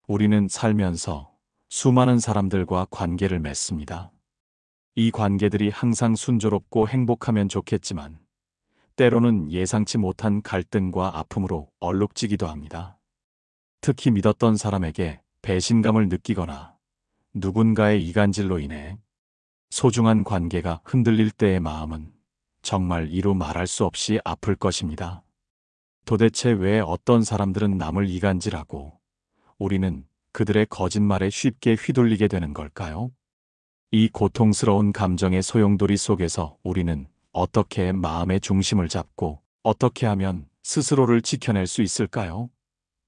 우리는 살면서 수많은 사람들과 관계를 맺습니다. 이 관계들이 항상 순조롭고 행복하면 좋겠지만 때로는 예상치 못한 갈등과 아픔으로 얼룩지기도 합니다. 특히 믿었던 사람에게 배신감을 느끼거나 누군가의 이간질로 인해 소중한 관계가 흔들릴 때의 마음은 정말 이루 말할 수 없이 아플 것입니다. 도대체 왜 어떤 사람들은 남을 이간질하고 우리는 그들의 거짓말에 쉽게 휘둘리게 되는 걸까요? 이 고통스러운 감정의 소용돌이 속에서 우리는 어떻게 마음의 중심을 잡고 어떻게 하면 스스로를 지켜낼 수 있을까요?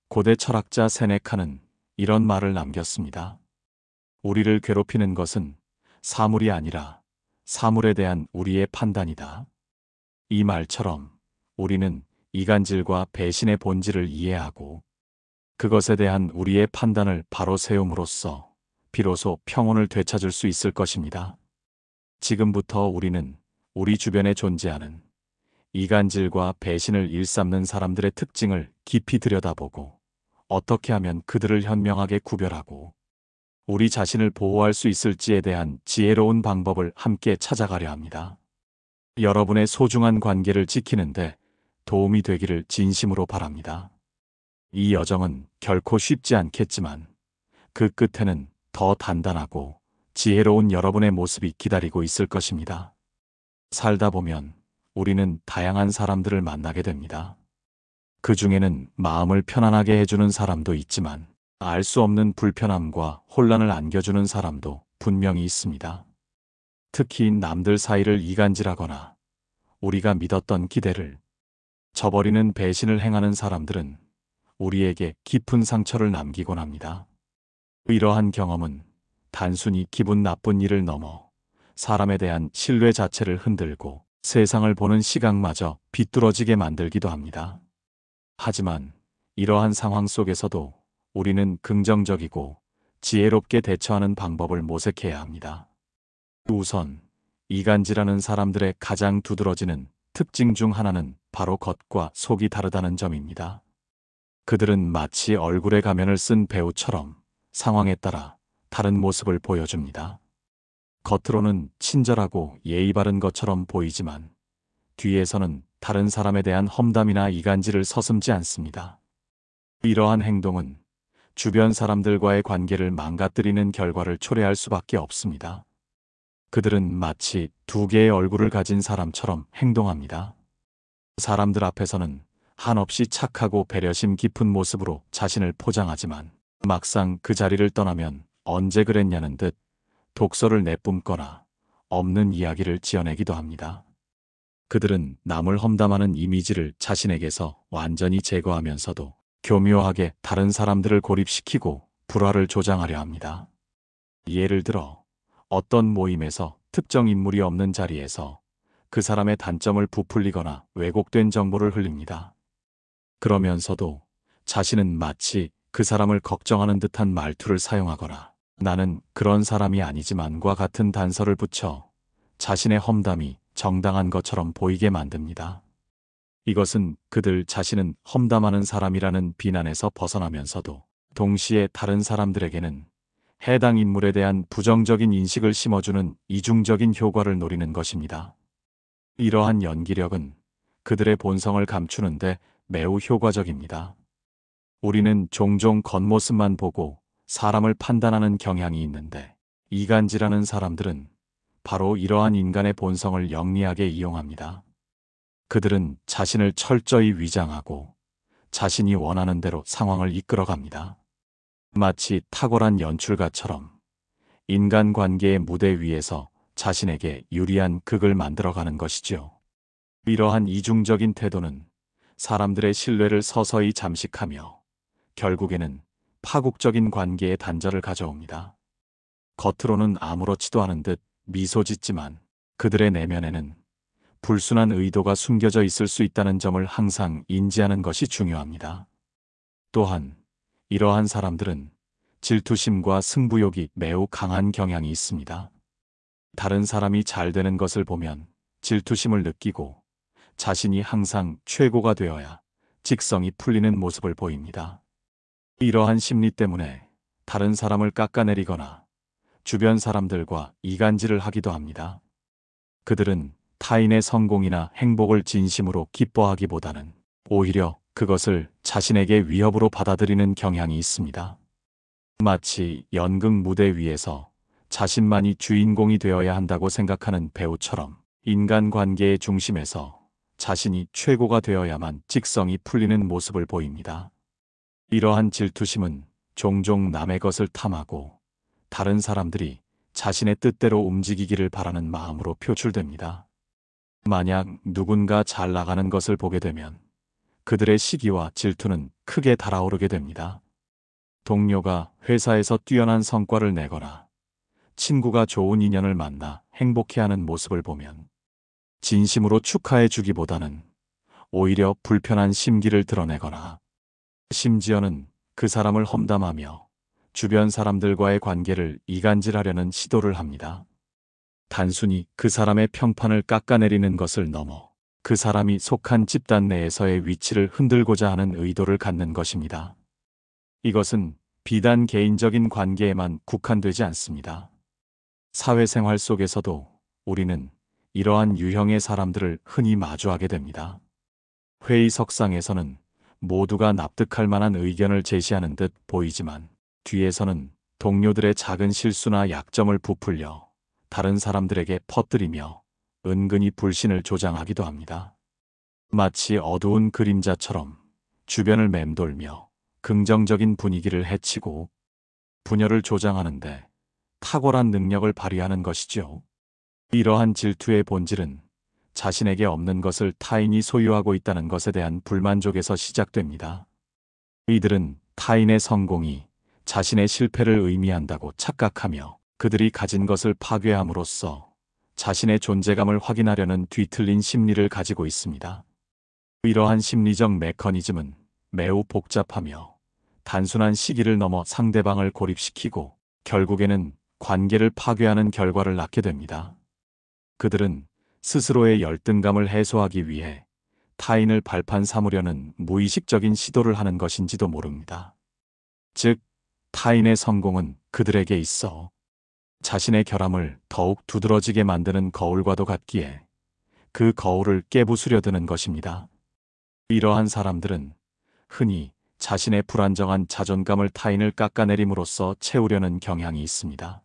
고대 철학자 세네카는 이런 말을 남겼습니다. 우리를 괴롭히는 것은 사물이 아니라 사물에 대한 우리의 판단이다. 이 말처럼 우리는 이간질과 배신의 본질을 이해하고 그것에 대한 우리의 판단을 바로 세움으로써 비로소 평온을 되찾을 수 있을 것입니다. 지금부터 우리는 우리 주변에 존재하는 이간질과 배신을 일삼는 사람들의 특징을 깊이 들여다보고 어떻게 하면 그들을 현명하게 구별하고 우리 자신을 보호할 수 있을지에 대한 지혜로운 방법을 함께 찾아가려 합니다. 여러분의 소중한 관계를 지키는데 도움이 되기를 진심으로 바랍니다. 이 여정은 결코 쉽지 않겠지만 그 끝에는 더 단단하고 지혜로운 여러분의 모습이 기다리고 있을 것입니다. 살다 보면 우리는 다양한 사람들을 만나게 됩니다. 그 중에는 마음을 편안하게 해주는 사람도 있지만 알 수 없는 불편함과 혼란을 안겨주는 사람도 분명히 있습니다. 특히 남들 사이를 이간질하거나 우리가 믿었던 기대를 저버리는 배신을 행하는 사람들은 우리에게 깊은 상처를 남기곤 합니다. 이러한 경험은 단순히 기분 나쁜 일을 넘어 사람에 대한 신뢰 자체를 흔들고 세상을 보는 시각마저 비뚤어지게 만들기도 합니다. 하지만 이러한 상황 속에서도 우리는 긍정적이고 지혜롭게 대처하는 방법을 모색해야 합니다. 우선 이간질하는 사람들의 가장 두드러지는 특징 중 하나는 바로 겉과 속이 다르다는 점입니다. 그들은 마치 얼굴에 가면을 쓴 배우처럼 상황에 따라 다른 모습을 보여줍니다. 겉으로는 친절하고 예의 바른 것처럼 보이지만 뒤에서는 다른 사람에 대한 험담이나 이간질을 서슴지 않습니다. 이러한 행동은 주변 사람들과의 관계를 망가뜨리는 결과를 초래할 수밖에 없습니다. 그들은 마치 두 개의 얼굴을 가진 사람처럼 행동합니다. 사람들 앞에서는 한없이 착하고 배려심 깊은 모습으로 자신을 포장하지만 막상 그 자리를 떠나면 언제 그랬냐는 듯 독설을 내뿜거나 없는 이야기를 지어내기도 합니다. 그들은 남을 험담하는 이미지를 자신에게서 완전히 제거하면서도 교묘하게 다른 사람들을 고립시키고 불화를 조장하려 합니다. 예를 들어 어떤 모임에서 특정 인물이 없는 자리에서 그 사람의 단점을 부풀리거나 왜곡된 정보를 흘립니다. 그러면서도 자신은 마치 그 사람을 걱정하는 듯한 말투를 사용하거나 나는 그런 사람이 아니지만과 같은 단서를 붙여 자신의 험담이 정당한 것처럼 보이게 만듭니다. 이것은 그들 자신은 험담하는 사람이라는 비난에서 벗어나면서도 동시에 다른 사람들에게는 해당 인물에 대한 부정적인 인식을 심어주는 이중적인 효과를 노리는 것입니다. 이러한 연기력은 그들의 본성을 감추는데 매우 효과적입니다. 우리는 종종 겉모습만 보고 사람을 판단하는 경향이 있는데 이간질하는 사람들은 바로 이러한 인간의 본성을 영리하게 이용합니다. 그들은 자신을 철저히 위장하고 자신이 원하는 대로 상황을 이끌어갑니다. 마치 탁월한 연출가처럼 인간관계의 무대 위에서 자신에게 유리한 극을 만들어가는 것이죠. 이러한 이중적인 태도는 사람들의 신뢰를 서서히 잠식하며 결국에는 파국적인 관계의 단절을 가져옵니다. 겉으로는 아무렇지도 않은 듯 미소 짓지만 그들의 내면에는 불순한 의도가 숨겨져 있을 수 있다는 점을 항상 인지하는 것이 중요합니다. 또한 이러한 사람들은 질투심과 승부욕이 매우 강한 경향이 있습니다. 다른 사람이 잘 되는 것을 보면 질투심을 느끼고 자신이 항상 최고가 되어야 직성이 풀리는 모습을 보입니다. 이러한 심리 때문에 다른 사람을 깎아내리거나 주변 사람들과 이간질을 하기도 합니다. 그들은 타인의 성공이나 행복을 진심으로 기뻐하기보다는 오히려 그것을 자신에게 위협으로 받아들이는 경향이 있습니다. 마치 연극 무대 위에서 자신만이 주인공이 되어야 한다고 생각하는 배우처럼 인간관계의 중심에서 자신이 최고가 되어야만 직성이 풀리는 모습을 보입니다. 이러한 질투심은 종종 남의 것을 탐하고 다른 사람들이 자신의 뜻대로 움직이기를 바라는 마음으로 표출됩니다. 만약 누군가 잘 나가는 것을 보게 되면 그들의 시기와 질투는 크게 달아오르게 됩니다. 동료가 회사에서 뛰어난 성과를 내거나 친구가 좋은 인연을 만나 행복해하는 모습을 보면 진심으로 축하해 주기보다는 오히려 불편한 심기를 드러내거나 심지어는 그 사람을 험담하며 주변 사람들과의 관계를 이간질하려는 시도를 합니다. 단순히 그 사람의 평판을 깎아내리는 것을 넘어 그 사람이 속한 집단 내에서의 위치를 흔들고자 하는 의도를 갖는 것입니다. 이것은 비단 개인적인 관계에만 국한되지 않습니다. 사회생활 속에서도 우리는 이러한 유형의 사람들을 흔히 마주하게 됩니다. 회의석상에서는 모두가 납득할 만한 의견을 제시하는 듯 보이지만 뒤에서는 동료들의 작은 실수나 약점을 부풀려 다른 사람들에게 퍼뜨리며 은근히 불신을 조장하기도 합니다. 마치 어두운 그림자처럼 주변을 맴돌며 긍정적인 분위기를 해치고 분열을 조장하는데 탁월한 능력을 발휘하는 것이죠. 이러한 질투의 본질은 자신에게 없는 것을 타인이 소유하고 있다는 것에 대한 불만족에서 시작됩니다. 이들은 타인의 성공이 자신의 실패를 의미한다고 착각하며 그들이 가진 것을 파괴함으로써 자신의 존재감을 확인하려는 뒤틀린 심리를 가지고 있습니다. 이러한 심리적 메커니즘은 매우 복잡하며 단순한 시기를 넘어 상대방을 고립시키고 결국에는 관계를 파괴하는 결과를 낳게 됩니다. 그들은 스스로의 열등감을 해소하기 위해 타인을 발판 삼으려는 무의식적인 시도를 하는 것인지도 모릅니다. 즉, 타인의 성공은 그들에게 있어 자신의 결함을 더욱 두드러지게 만드는 거울과도 같기에 그 거울을 깨부수려 드는 것입니다. 이러한 사람들은 흔히 자신의 불안정한 자존감을 타인을 깎아내림으로써 채우려는 경향이 있습니다.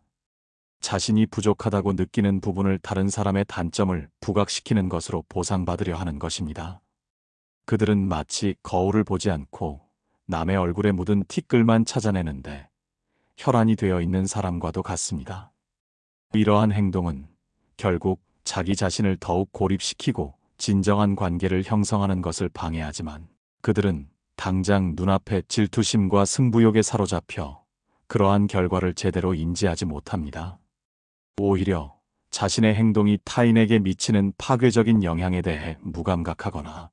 자신이 부족하다고 느끼는 부분을 다른 사람의 단점을 부각시키는 것으로 보상받으려 하는 것입니다. 그들은 마치 거울을 보지 않고 남의 얼굴에 묻은 티끌만 찾아내는데 혈안이 되어 있는 사람과도 같습니다. 이러한 행동은 결국 자기 자신을 더욱 고립시키고 진정한 관계를 형성하는 것을 방해하지만 그들은 당장 눈앞의 질투심과 승부욕에 사로잡혀 그러한 결과를 제대로 인지하지 못합니다. 오히려 자신의 행동이 타인에게 미치는 파괴적인 영향에 대해 무감각하거나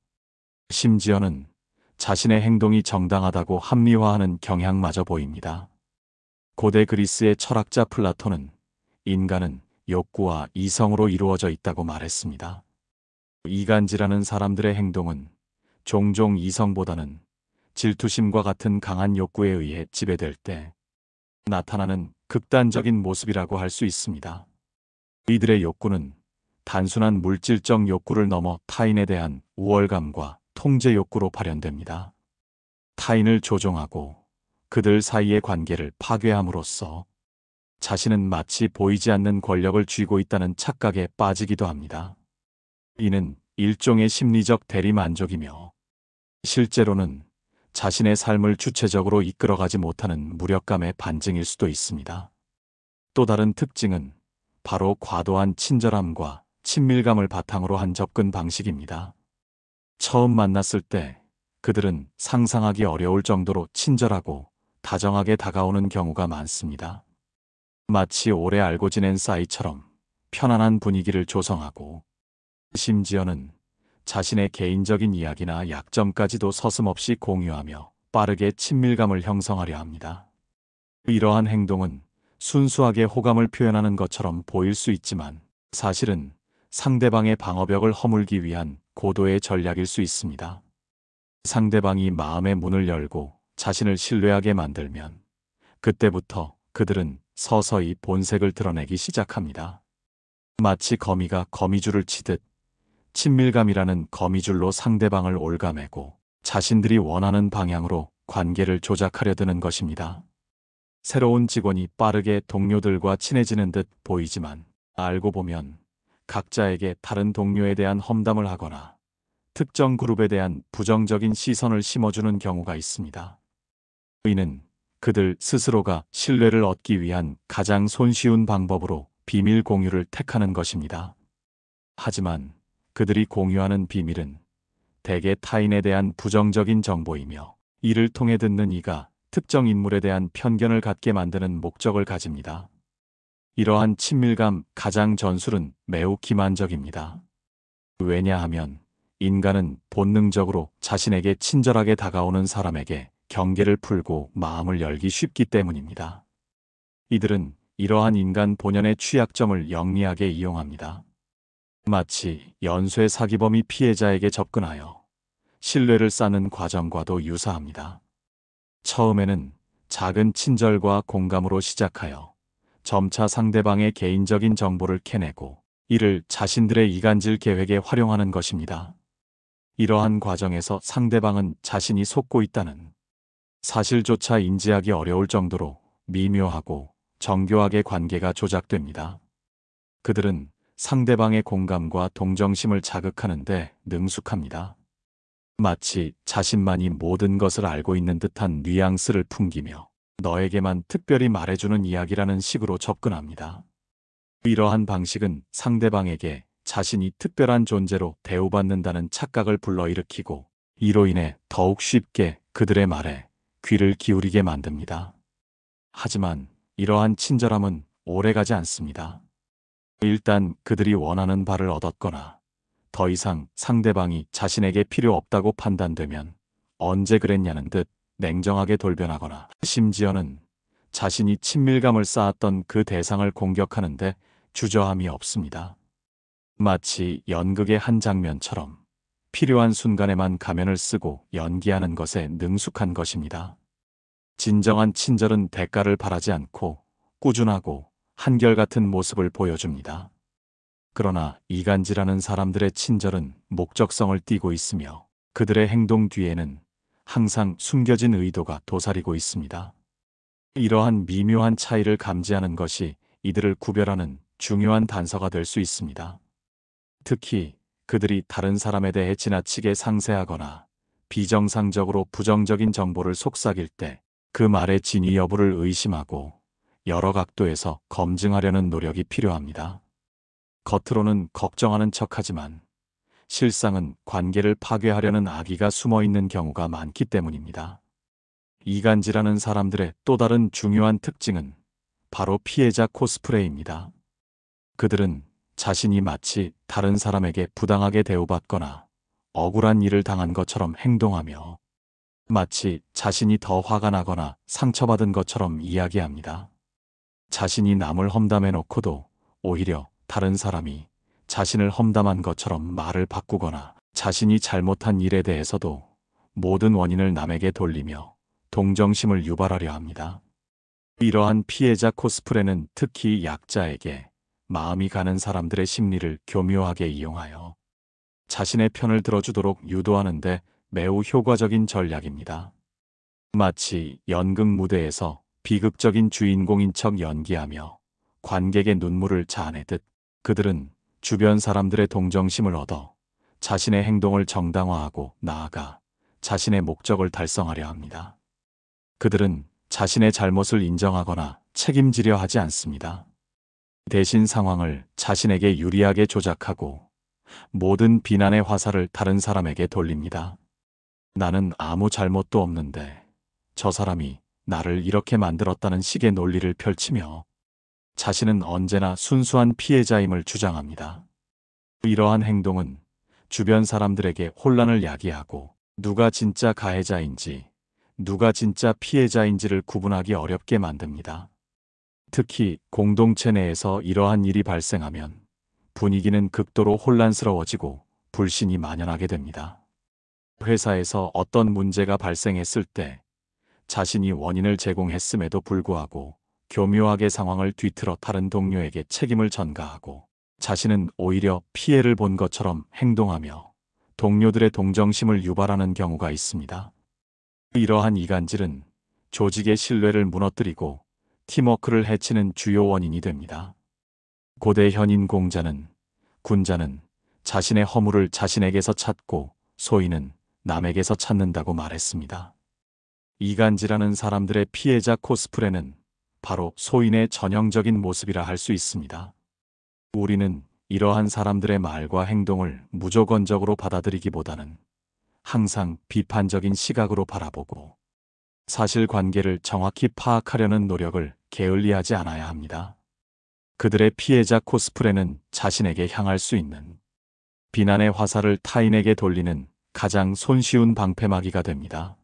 심지어는 자신의 행동이 정당하다고 합리화하는 경향마저 보입니다. 고대 그리스의 철학자 플라톤은 인간은 욕구와 이성으로 이루어져 있다고 말했습니다. 이간질하는 사람들의 행동은 종종 이성보다는 질투심과 같은 강한 욕구에 의해 지배될 때 나타나는 극단적인 모습이라고 할 수 있습니다. 이들의 욕구는 단순한 물질적 욕구를 넘어 타인에 대한 우월감과 통제 욕구로 발현됩니다. 타인을 조종하고 그들 사이의 관계를 파괴함으로써 자신은 마치 보이지 않는 권력을 쥐고 있다는 착각에 빠지기도 합니다. 이는 일종의 심리적 대리만족이며 실제로는 자신의 삶을 주체적으로 이끌어가지 못하는 무력감의 반증일 수도 있습니다. 또 다른 특징은 바로 과도한 친절함과 친밀감을 바탕으로 한 접근 방식입니다. 처음 만났을 때 그들은 상상하기 어려울 정도로 친절하고 다정하게 다가오는 경우가 많습니다. 마치 오래 알고 지낸 사이처럼 편안한 분위기를 조성하고 심지어는 자신의 개인적인 이야기나 약점까지도 서슴없이 공유하며 빠르게 친밀감을 형성하려 합니다. 이러한 행동은 순수하게 호감을 표현하는 것처럼 보일 수 있지만 사실은 상대방의 방어벽을 허물기 위한 고도의 전략일 수 있습니다. 상대방이 마음의 문을 열고 자신을 신뢰하게 만들면 그때부터 그들은 서서히 본색을 드러내기 시작합니다. 마치 거미가 거미줄을 치듯 친밀감이라는 거미줄로 상대방을 올가매고 자신들이 원하는 방향으로 관계를 조작하려 드는 것입니다. 새로운 직원이 빠르게 동료들과 친해지는 듯 보이지만 알고 보면 각자에게 다른 동료에 대한 험담을 하거나 특정 그룹에 대한 부정적인 시선을 심어주는 경우가 있습니다. 이는 그들 스스로가 신뢰를 얻기 위한 가장 손쉬운 방법으로 비밀 공유를 택하는 것입니다. 하지만 그들이 공유하는 비밀은 대개 타인에 대한 부정적인 정보이며 이를 통해 듣는 이가 특정 인물에 대한 편견을 갖게 만드는 목적을 가집니다. 이러한 친밀감 가장 전술은 매우 기만적입니다. 왜냐하면 인간은 본능적으로 자신에게 친절하게 다가오는 사람에게 경계를 풀고 마음을 열기 쉽기 때문입니다. 이들은 이러한 인간 본연의 취약점을 영리하게 이용합니다. 마치 연쇄 사기범이 피해자에게 접근하여 신뢰를 쌓는 과정과도 유사합니다. 처음에는 작은 친절과 공감으로 시작하여 점차 상대방의 개인적인 정보를 캐내고 이를 자신들의 이간질 계획에 활용하는 것입니다. 이러한 과정에서 상대방은 자신이 속고 있다는 사실조차 인지하기 어려울 정도로 미묘하고 정교하게 관계가 조작됩니다. 그들은 상대방의 공감과 동정심을 자극하는데 능숙합니다. 마치 자신만이 모든 것을 알고 있는 듯한 뉘앙스를 풍기며 너에게만 특별히 말해주는 이야기라는 식으로 접근합니다. 이러한 방식은 상대방에게 자신이 특별한 존재로 대우받는다는 착각을 불러일으키고 이로 인해 더욱 쉽게 그들의 말에 귀를 기울이게 만듭니다. 하지만 이러한 친절함은 오래가지 않습니다. 일단 그들이 원하는 바를 얻었거나 더 이상 상대방이 자신에게 필요 없다고 판단되면 언제 그랬냐는 듯 냉정하게 돌변하거나 심지어는 자신이 친밀감을 쌓았던 그 대상을 공격하는데 주저함이 없습니다. 마치 연극의 한 장면처럼 필요한 순간에만 가면을 쓰고 연기하는 것에 능숙한 것입니다. 진정한 친절은 대가를 바라지 않고 꾸준하고 한결같은 모습을 보여줍니다. 그러나 이간질하는 사람들의 친절은 목적성을 띠고 있으며 그들의 행동 뒤에는 항상 숨겨진 의도가 도사리고 있습니다. 이러한 미묘한 차이를 감지하는 것이 이들을 구별하는 중요한 단서가 될 수 있습니다. 특히 그들이 다른 사람에 대해 지나치게 상세하거나 비정상적으로 부정적인 정보를 속삭일 때 그 말의 진위 여부를 의심하고 여러 각도에서 검증하려는 노력이 필요합니다. 겉으로는 걱정하는 척하지만 실상은 관계를 파괴하려는 악의가 숨어 있는 경우가 많기 때문입니다. 이간질하는 사람들의 또 다른 중요한 특징은 바로 피해자 코스프레입니다. 그들은 자신이 마치 다른 사람에게 부당하게 대우받거나 억울한 일을 당한 것처럼 행동하며 마치 자신이 더 화가 나거나 상처받은 것처럼 이야기합니다. 자신이 남을 험담해 놓고도 오히려 다른 사람이 자신을 험담한 것처럼 말을 바꾸거나 자신이 잘못한 일에 대해서도 모든 원인을 남에게 돌리며 동정심을 유발하려 합니다. 이러한 피해자 코스프레는 특히 약자에게 마음이 가는 사람들의 심리를 교묘하게 이용하여 자신의 편을 들어주도록 유도하는데 매우 효과적인 전략입니다. 마치 연극 무대에서 비극적인 주인공인 척 연기하며 관객의 눈물을 자아내듯 그들은 주변 사람들의 동정심을 얻어 자신의 행동을 정당화하고 나아가 자신의 목적을 달성하려 합니다. 그들은 자신의 잘못을 인정하거나 책임지려 하지 않습니다. 대신 상황을 자신에게 유리하게 조작하고 모든 비난의 화살을 다른 사람에게 돌립니다. 나는 아무 잘못도 없는데 저 사람이 나를 이렇게 만들었다는 식의 논리를 펼치며 자신은 언제나 순수한 피해자임을 주장합니다. 이러한 행동은 주변 사람들에게 혼란을 야기하고 누가 진짜 가해자인지 누가 진짜 피해자인지를 구분하기 어렵게 만듭니다. 특히 공동체 내에서 이러한 일이 발생하면 분위기는 극도로 혼란스러워지고 불신이 만연하게 됩니다. 회사에서 어떤 문제가 발생했을 때 자신이 원인을 제공했음에도 불구하고 교묘하게 상황을 뒤틀어 다른 동료에게 책임을 전가하고 자신은 오히려 피해를 본 것처럼 행동하며 동료들의 동정심을 유발하는 경우가 있습니다. 이러한 이간질은 조직의 신뢰를 무너뜨리고 팀워크를 해치는 주요 원인이 됩니다. 고대 현인 공자는 군자는 자신의 허물을 자신에게서 찾고 소인은 남에게서 찾는다고 말했습니다. 이간질하는 사람들의 피해자 코스프레는 바로 소인의 전형적인 모습이라 할 수 있습니다. 우리는 이러한 사람들의 말과 행동을 무조건적으로 받아들이기보다는 항상 비판적인 시각으로 바라보고 사실관계를 정확히 파악하려는 노력을 게을리하지 않아야 합니다. 그들의 피해자 코스프레는 자신에게 향할 수 있는 비난의 화살을 타인에게 돌리는 가장 손쉬운 방패막이가 됩니다.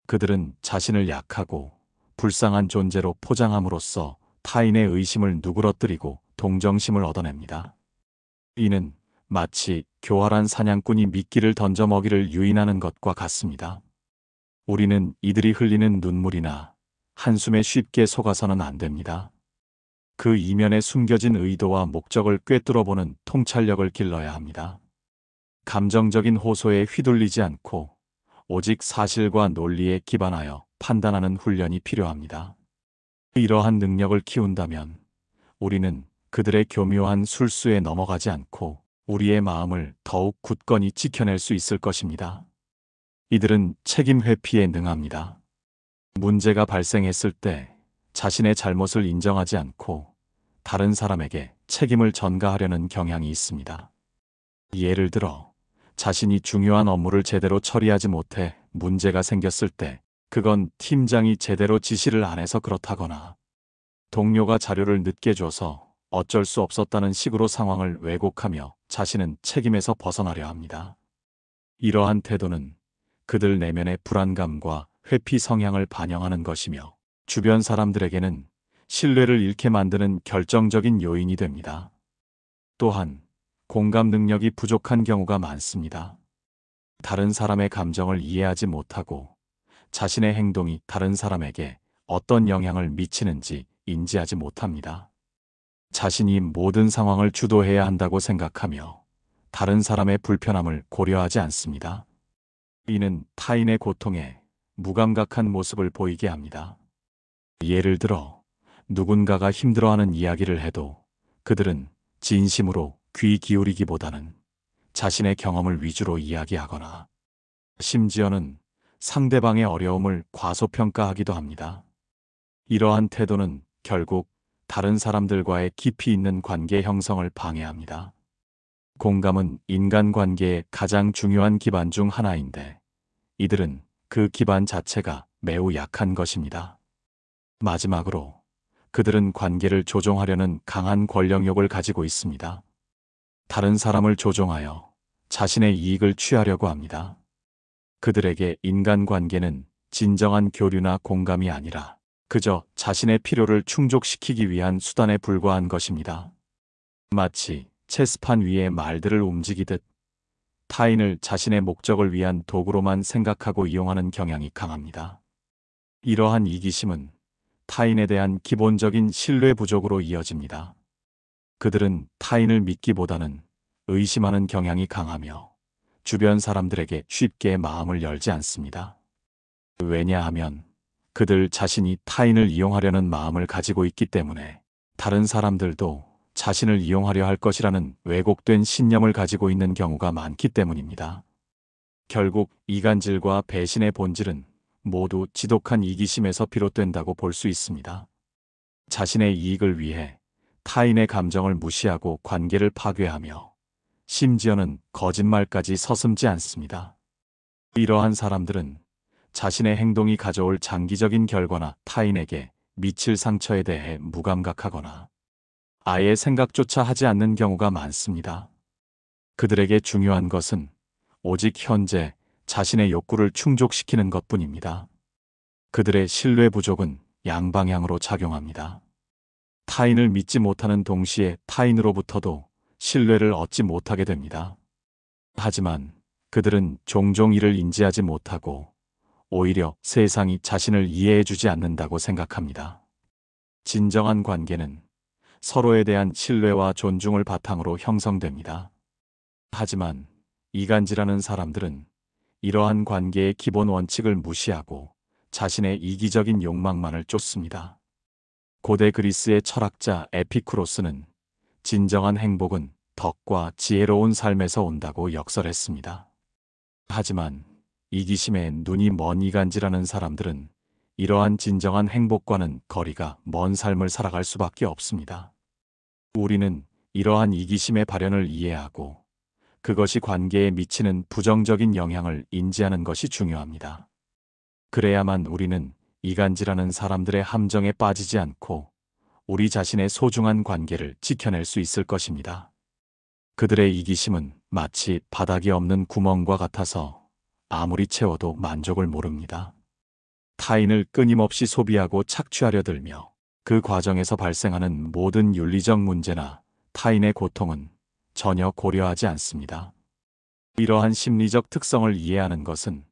그들은 자신을 약하고 불쌍한 존재로 포장함으로써 타인의 의심을 누그러뜨리고 동정심을 얻어냅니다. 이는 마치 교활한 사냥꾼이 미끼를 던져 먹이를 유인하는 것과 같습니다. 우리는 이들이 흘리는 눈물이나 한숨에 쉽게 속아서는 안 됩니다. 그 이면에 숨겨진 의도와 목적을 꿰뚫어보는 통찰력을 길러야 합니다. 감정적인 호소에 휘둘리지 않고 오직 사실과 논리에 기반하여 판단하는 훈련이 필요합니다. 이러한 능력을 키운다면 우리는 그들의 교묘한 술수에 넘어가지 않고 우리의 마음을 더욱 굳건히 지켜낼 수 있을 것입니다. 이들은 책임 회피에 능합니다. 문제가 발생했을 때 자신의 잘못을 인정하지 않고 다른 사람에게 책임을 전가하려는 경향이 있습니다. 예를 들어 자신이 중요한 업무를 제대로 처리하지 못해 문제가 생겼을 때 그건 팀장이 제대로 지시를 안 해서 그렇다거나 동료가 자료를 늦게 줘서 어쩔 수 없었다는 식으로 상황을 왜곡하며 자신은 책임에서 벗어나려 합니다. 이러한 태도는 그들 내면의 불안감과 회피 성향을 반영하는 것이며 주변 사람들에게는 신뢰를 잃게 만드는 결정적인 요인이 됩니다. 또한 공감 능력이 부족한 경우가 많습니다. 다른 사람의 감정을 이해하지 못하고 자신의 행동이 다른 사람에게 어떤 영향을 미치는지 인지하지 못합니다. 자신이 모든 상황을 주도해야 한다고 생각하며 다른 사람의 불편함을 고려하지 않습니다. 이는 타인의 고통에 무감각한 모습을 보이게 합니다. 예를 들어 누군가가 힘들어하는 이야기를 해도 그들은 진심으로 귀 기울이기보다는 자신의 경험을 위주로 이야기하거나 심지어는 상대방의 어려움을 과소평가하기도 합니다. 이러한 태도는 결국 다른 사람들과의 깊이 있는 관계 형성을 방해합니다. 공감은 인간관계의 가장 중요한 기반 중 하나인데 이들은 그 기반 자체가 매우 약한 것입니다. 마지막으로 그들은 관계를 조종하려는 강한 권력욕을 가지고 있습니다. 다른 사람을 조종하여 자신의 이익을 취하려고 합니다. 그들에게 인간관계는 진정한 교류나 공감이 아니라 그저 자신의 필요를 충족시키기 위한 수단에 불과한 것입니다. 마치 체스판 위에 말들을 움직이듯 타인을 자신의 목적을 위한 도구로만 생각하고 이용하는 경향이 강합니다. 이러한 이기심은 타인에 대한 기본적인 신뢰 부족으로 이어집니다. 그들은 타인을 믿기보다는 의심하는 경향이 강하며 주변 사람들에게 쉽게 마음을 열지 않습니다. 왜냐하면 그들 자신이 타인을 이용하려는 마음을 가지고 있기 때문에 다른 사람들도 자신을 이용하려 할 것이라는 왜곡된 신념을 가지고 있는 경우가 많기 때문입니다. 결국 이간질과 배신의 본질은 모두 지독한 이기심에서 비롯된다고 볼 수 있습니다. 자신의 이익을 위해 타인의 감정을 무시하고 관계를 파괴하며 심지어는 거짓말까지 서슴지 않습니다. 이러한 사람들은 자신의 행동이 가져올 장기적인 결과나 타인에게 미칠 상처에 대해 무감각하거나 아예 생각조차 하지 않는 경우가 많습니다. 그들에게 중요한 것은 오직 현재 자신의 욕구를 충족시키는 것뿐입니다. 그들의 신뢰 부족은 양방향으로 작용합니다. 타인을 믿지 못하는 동시에 타인으로부터도 신뢰를 얻지 못하게 됩니다. 하지만 그들은 종종 이를 인지하지 못하고 오히려 세상이 자신을 이해해주지 않는다고 생각합니다. 진정한 관계는 서로에 대한 신뢰와 존중을 바탕으로 형성됩니다. 하지만 이간질하는 사람들은 이러한 관계의 기본 원칙을 무시하고 자신의 이기적인 욕망만을 쫓습니다. 고대 그리스의 철학자 에피쿠로스는 진정한 행복은 덕과 지혜로운 삶에서 온다고 역설했습니다. 하지만 이기심에 눈이 먼 이간질하는 사람들은 이러한 진정한 행복과는 거리가 먼 삶을 살아갈 수밖에 없습니다. 우리는 이러한 이기심의 발현을 이해하고 그것이 관계에 미치는 부정적인 영향을 인지하는 것이 중요합니다. 그래야만 우리는 이간질하는 사람들의 함정에 빠지지 않고 우리 자신의 소중한 관계를 지켜낼 수 있을 것입니다. 그들의 이기심은 마치 바닥이 없는 구멍과 같아서 아무리 채워도 만족을 모릅니다. 타인을 끊임없이 소비하고 착취하려 들며 그 과정에서 발생하는 모든 윤리적 문제나 타인의 고통은 전혀 고려하지 않습니다. 이러한 심리적 특성을 이해하는 것은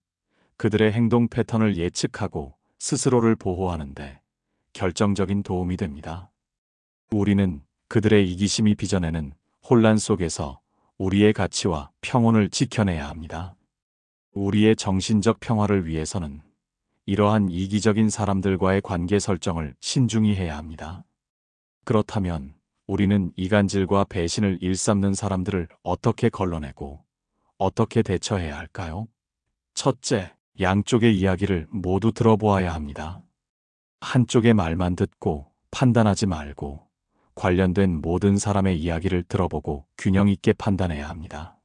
그들의 행동 패턴을 예측하고 스스로를 보호하는데 결정적인 도움이 됩니다. 우리는 그들의 이기심이 빚어내는 혼란 속에서 우리의 가치와 평온을 지켜내야 합니다. 우리의 정신적 평화를 위해서는 이러한 이기적인 사람들과의 관계 설정을 신중히 해야 합니다. 그렇다면 우리는 이간질과 배신을 일삼는 사람들을 어떻게 걸러내고 어떻게 대처해야 할까요? 첫째, 양쪽의 이야기를 모두 들어보아야 합니다. 한쪽의 말만 듣고 판단하지 말고 관련된 모든 사람의 이야기를 들어보고 균형 있게 판단해야 합니다.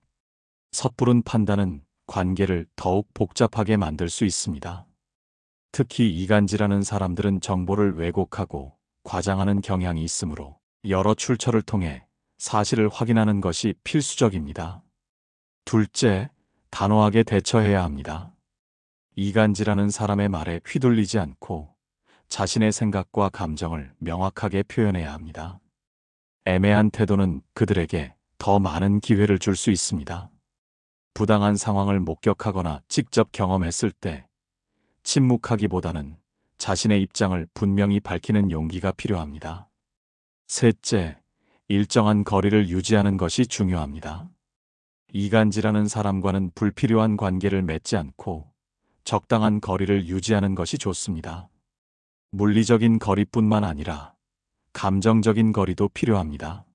섣부른 판단은 관계를 더욱 복잡하게 만들 수 있습니다. 특히 이간질하는 사람들은 정보를 왜곡하고 과장하는 경향이 있으므로 여러 출처를 통해 사실을 확인하는 것이 필수적입니다. 둘째, 단호하게 대처해야 합니다. 이간질하는 사람의 말에 휘둘리지 않고 자신의 생각과 감정을 명확하게 표현해야 합니다. 애매한 태도는 그들에게 더 많은 기회를 줄 수 있습니다. 부당한 상황을 목격하거나 직접 경험했을 때 침묵하기보다는 자신의 입장을 분명히 밝히는 용기가 필요합니다. 셋째, 일정한 거리를 유지하는 것이 중요합니다. 이간질하는 사람과는 불필요한 관계를 맺지 않고 적당한 거리를 유지하는 것이 좋습니다. 물리적인 거리뿐만 아니라 감정적인 거리도 필요합니다.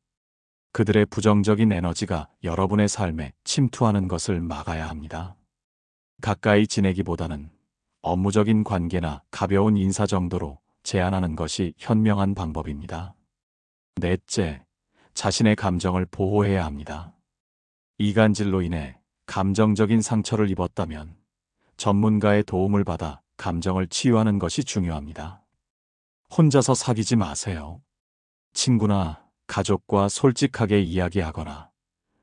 그들의 부정적인 에너지가 여러분의 삶에 침투하는 것을 막아야 합니다. 가까이 지내기보다는 업무적인 관계나 가벼운 인사 정도로 제한하는 것이 현명한 방법입니다. 넷째, 자신의 감정을 보호해야 합니다. 이간질로 인해 감정적인 상처를 입었다면 전문가의 도움을 받아 감정을 치유하는 것이 중요합니다. 혼자서 사귀지 마세요. 친구나 가족과 솔직하게 이야기하거나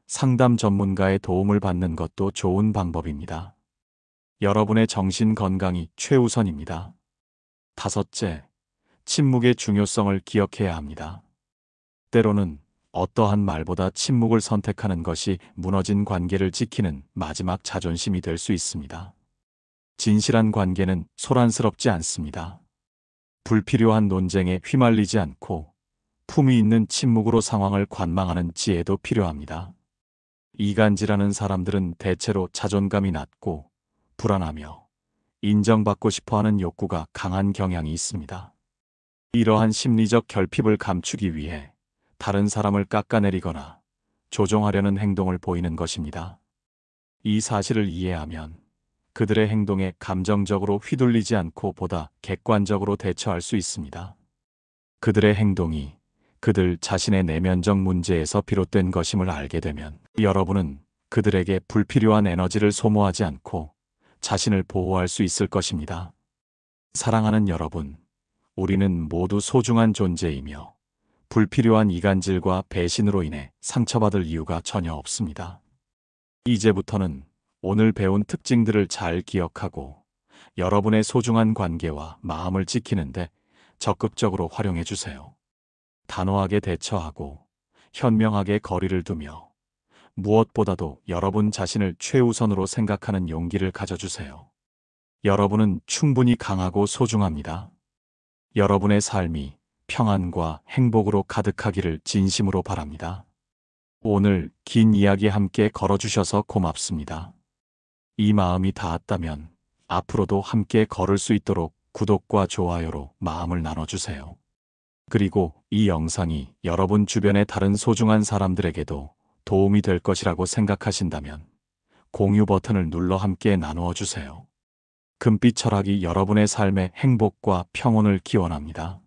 상담 전문가의 도움을 받는 것도 좋은 방법입니다. 여러분의 정신 건강이 최우선입니다. 다섯째, 침묵의 중요성을 기억해야 합니다. 때로는 어떠한 말보다 침묵을 선택하는 것이 무너진 관계를 지키는 마지막 자존심이 될 수 있습니다. 진실한 관계는 소란스럽지 않습니다. 불필요한 논쟁에 휘말리지 않고 품위 있는 침묵으로 상황을 관망하는 지혜도 필요합니다. 이간질하는 사람들은 대체로 자존감이 낮고 불안하며 인정받고 싶어하는 욕구가 강한 경향이 있습니다. 이러한 심리적 결핍을 감추기 위해 다른 사람을 깎아내리거나 조종하려는 행동을 보이는 것입니다. 이 사실을 이해하면 그들의 행동에 감정적으로 휘둘리지 않고 보다 객관적으로 대처할 수 있습니다. 그들의 행동이 그들 자신의 내면적 문제에서 비롯된 것임을 알게 되면 여러분은 그들에게 불필요한 에너지를 소모하지 않고 자신을 보호할 수 있을 것입니다. 사랑하는 여러분, 우리는 모두 소중한 존재이며 불필요한 이간질과 배신으로 인해 상처받을 이유가 전혀 없습니다. 이제부터는 오늘 배운 특징들을 잘 기억하고 여러분의 소중한 관계와 마음을 지키는데 적극적으로 활용해 주세요. 단호하게 대처하고 현명하게 거리를 두며 무엇보다도 여러분 자신을 최우선으로 생각하는 용기를 가져주세요. 여러분은 충분히 강하고 소중합니다. 여러분의 삶이 평안과 행복으로 가득하기를 진심으로 바랍니다. 오늘 긴 이야기 함께 걸어주셔서 고맙습니다. 이 마음이 닿았다면 앞으로도 함께 걸을 수 있도록 구독과 좋아요로 마음을 나눠주세요. 그리고 이 영상이 여러분 주변의 다른 소중한 사람들에게도 도움이 될 것이라고 생각하신다면 공유 버튼을 눌러 함께 나누어 주세요. 금빛 철학이 여러분의 삶에 행복과 평온을 기원합니다.